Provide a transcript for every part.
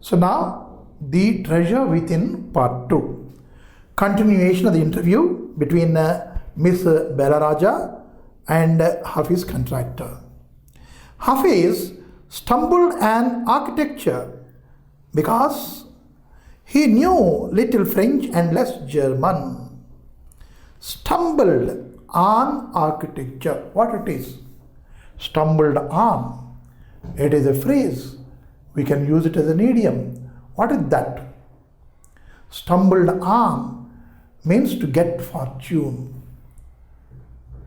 So now the treasure within part 2. Continuation of the interview between Miss Bella Raja and Hafiz contractor. Hafiz stumbled an architecture because he knew little French and less German. Stumbled on architecture. What it is? Stumbled on. It is a phrase. We can use it as an idiom. What is that? Stumbled on means to get fortune,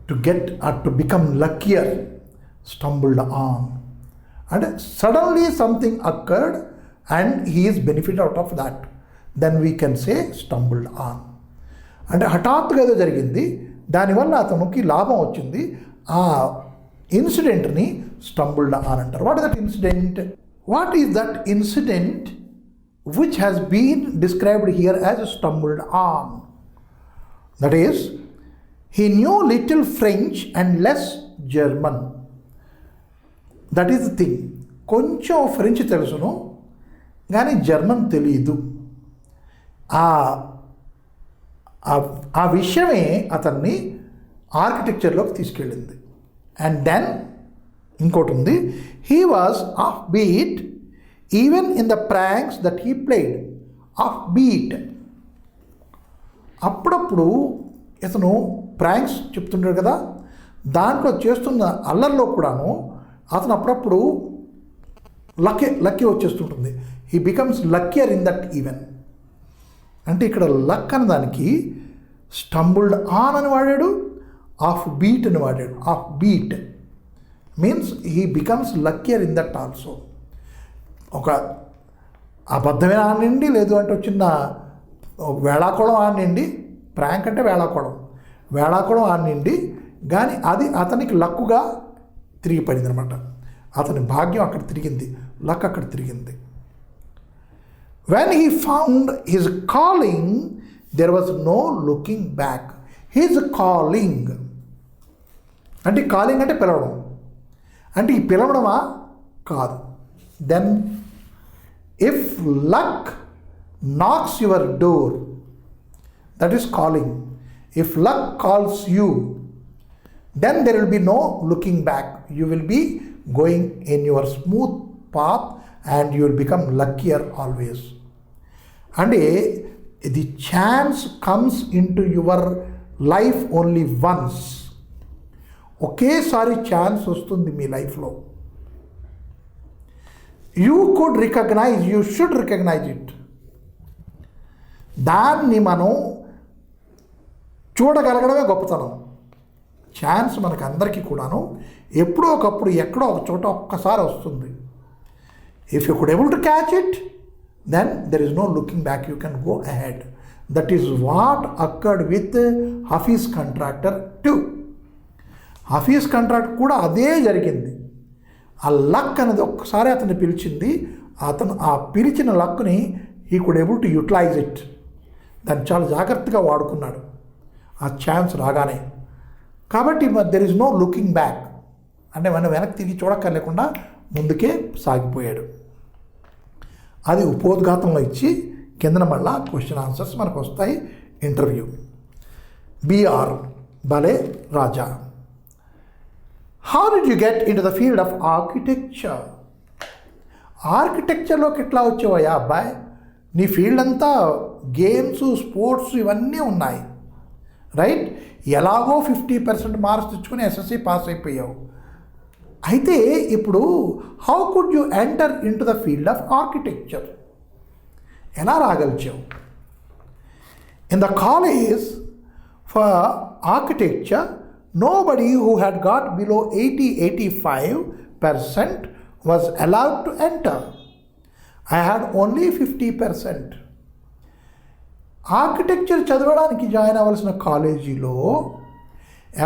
to get or to become luckier. Stumbled on. And suddenly something occurred and he is benefited out of that. Then we can say stumbled on. అంటే హఠాత్తుగా ఏదో జరిగింది, దానివల్ల అతనికి లాభం వచ్చింది. ఆ ఇన్సిడెంట్ని స్టంబుల్డ్ ఆన్ అంటారు. What is that incident? What is that incident which has been described here as stumbled on? That is, he knew little French and less German. That is the thing. కొంచెం French తెలుసును కానీ German తెలియదు. ఆ విషయమే అతన్ని ఆర్కిటెక్చర్లోకి తీసుకెళ్ళింది. And then ఇంకోటి ఉంది, he was off beat even in the pranks that he played. Off beat, అప్పుడప్పుడు ఇతను ప్రాంక్స్ చెప్తుంటాడు కదా, దాంట్లో చేస్తున్న అల్లర్లో కూడాను అతను అప్పుడప్పుడు లక్కీ వచ్చేస్తుంటుంది. He becomes luckier in that even. అంటే ఇక్కడ లక్ అన్న దానికి స్టంబుల్డ్ ఆన్ అని వాడాడు, ఆఫ్ బీట్ అని వాడాడు. Off beat means he becomes luckier in that also. ఒక అబద్ధమైన ఆనండి, లేదు అంటే చిన్న వేళాకోళం ఆనండి. ప్రాంక్ అంటే వేళాకోళం ఆనండి, కానీ అది అతనికి లక్కుగా తిరిగి పడింది అనమాట. అతని భాగ్యం అక్కడ తిరిగింది, లక్ అక్కడ తిరిగింది. When he found his calling, there was no looking back. His calling అంటే కాలింగ్ అంటే పిలవడం, అంటే ఈ పిలవడమా కాదు. Then if luck knocks your door, that is calling. If luck calls you, then there will be no looking back. You will be going in your smooth path and you will become luckier always. And the chance comes into your life only once. ఒకేసారి chance వస్తుంది మీ లైఫ్లో. You should recognise it. దాన్ని మనం చూడగలగడమే గొప్పతనం. Chance మనకు అందరికీ కూడాను ఎప్పుడో ఒకప్పుడు ఎక్కడో ఒక చోట ఒక్కసారి వస్తుంది. If you could able to catch it, then there is no looking back. You can go ahead. That is what occurred with Hafiz contractor too. Hafiz contractor కూడా అదే జరిగింది. ఆ లక్ అనేది ఒక్కసారి అతన్ని పిలిచింది. అతను ఆ పిలిచిన లక్ని he could able to utilize it. దాన్ని చాలా జాగ్రత్తగా వాడుకున్నాడు ఆ ఛాన్స్ రాగానే. కాబట్టి there is no looking back, అంటే మనం వెనక్కి తిరిగి చూడక్కర్లేకుండా ముందుకే సాగిపోయాడు. అది ఉపోద్ఘాతంలో ఇచ్చి కిందన మళ్ళా క్వశ్చన్ ఆన్సర్స్ మనకు వస్తాయి. ఇంటర్వ్యూ. బిఆర్ బలే రాజా, how did you get into the field of architecture? ఆర్కిటెక్చర్లోకి ఎట్లా వచ్చావయ్యా అబ్బాయి? నీ ఫీల్డ్ అంతా గేమ్స్, స్పోర్ట్స్ ఇవన్నీ ఉన్నాయి, రైట్? ఎలాగో 50% మార్క్స్ తెచ్చుకొని ఎస్ఎస్సి పాస్ అయిపోయావు. అయితే ఇప్పుడు how could you enter into the field of architecture? ఎలా రాగలిచావు? In the college for architecture, nobody who had got below 80-85% was allowed to enter. I had only 50%. Architecture చదవడానికి join అవ్వాల్సిన కాలేజీలో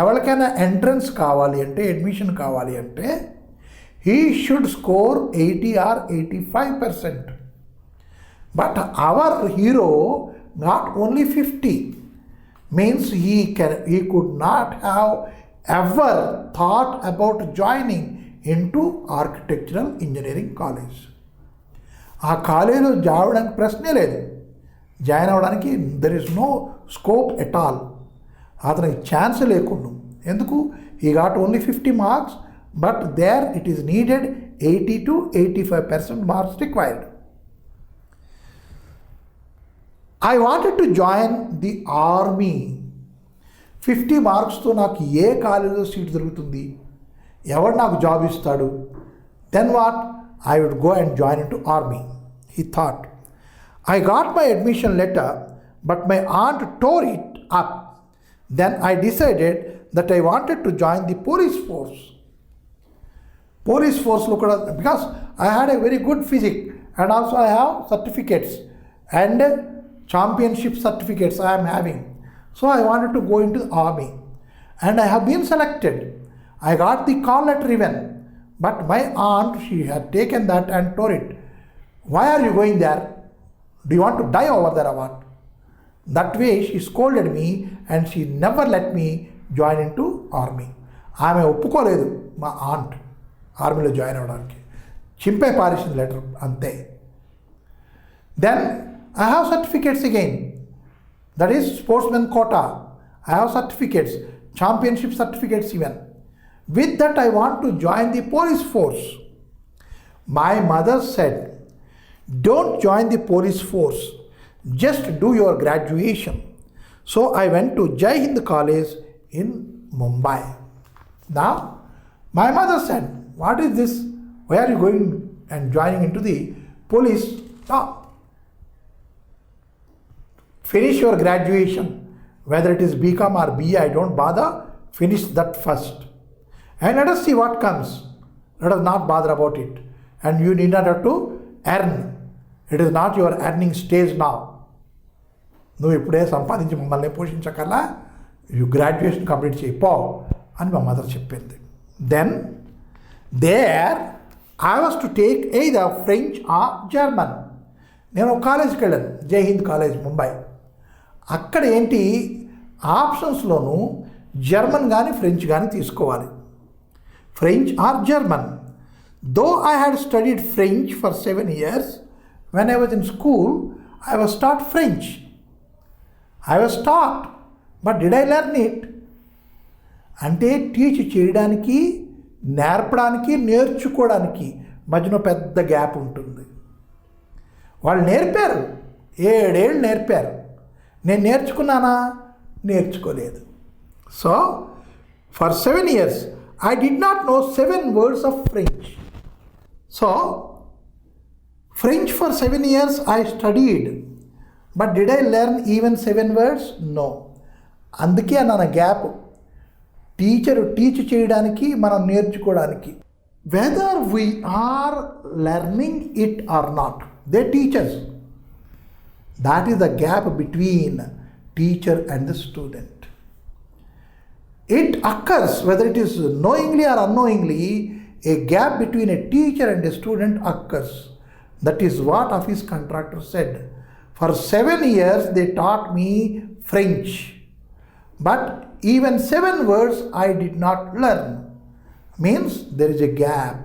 ఎవరికైనా entrance కావాలి అంటే, అడ్మిషన్ కావాలి అంటే, he should score 80 or 85%. But our hero not only 50. Means he could not have ever thought about joining into architectural engineering college. ఆ కాలేజీలో జాయిన్ ప్రశ్నే లేదు, జాయిన్ అవ్వడానికి there is no scope at all. అతనికి chance లేకుండా. ఎందుకు? He got only 50 marks, but there it is needed 80 to 85% marks required. I wanted to join the army. 50 మార్క్స్తో నాకు ఏ కాలేజీలో సీట్ దొరుకుతుంది, ఎవడు నాకు జాబ్ ఇస్తాడు? Then what? I would go and join into army, he thought. I got my admission letter, but my aunt tore it up. Then I decided that I wanted to join the police force. Police force, because I had a very good physics and also I have certificates and championship certificates I am having. So I wanted to go into the army and I have been selected. I got the call letter even. But my aunt, she had taken that and tore it. Why are you going there? Do you want to die over there or what? That way she scolded me and she never let me join into army. ఆమె ఒప్పుకోలేదు మా aunt ఆర్మీలో join అవ్వడానికి. చింపే పారేసింది letter అంతే. Then I have certificates again, that is sportsmen quota. I have certificates, championship certificates even. With that, I want to join the police force. My mother said, don't join the police force, just do your graduation. So I went to Jai Hind College in Mumbai. Now, my mother said, what is this? Why are you going and joining into the police? No. Finish your graduation. Whether it is BCom or BA, I don't bother. Finish that first. And let us see what comes. Let us not bother about it. And you need not have to earn. It is not your earning stage now. నువ్వు ఇప్పుడే సంపాదించి మమ్మల్ని పోషించకల్లా you graduation complete చేయిపో అని మా mother చెప్పింది. Then there I was to take either French or German. నేను ఒక కాలేజ్కి వెళ్ళాను, జై హింద్ కాలేజ్ ముంబై. అక్కడ ఏంటి ఆప్షన్స్లోనూ జర్మన్ కానీ ఫ్రెంచ్ కానీ తీసుకోవాలి. French or German. Though I had studied French for 7 years, when I was in school, I was taught French. I was taught, but did I learn it? అంటే టీచ్ చేయడానికి, నేర్పడానికి, నేర్చుకోవడానికి మధ్యలో పెద్ద గ్యాప్ ఉంటుంది. వాళ్ళు నేర్పారు, 7 ఏళ్ళు నేర్పారు. నేను నేర్చుకున్నానా? నేర్చుకోలేదు. So for 7 years I did not know 7 words of French. So, French for 7 years I studied. But did I learn even 7 words? No. అందుకే నా గ్యాప్. టీచరు టీచ్ చేయడానికి, మనం నేర్చుకోవడానికి. Whether we are learning it or not, they teach us. That is the gap between teacher and the student. It occurs, whether it is knowingly or unknowingly, a gap between a teacher and a student occurs. That is what office contractor said. For 7 years they taught me French, but even 7 words I did not learn. Means there is a gap.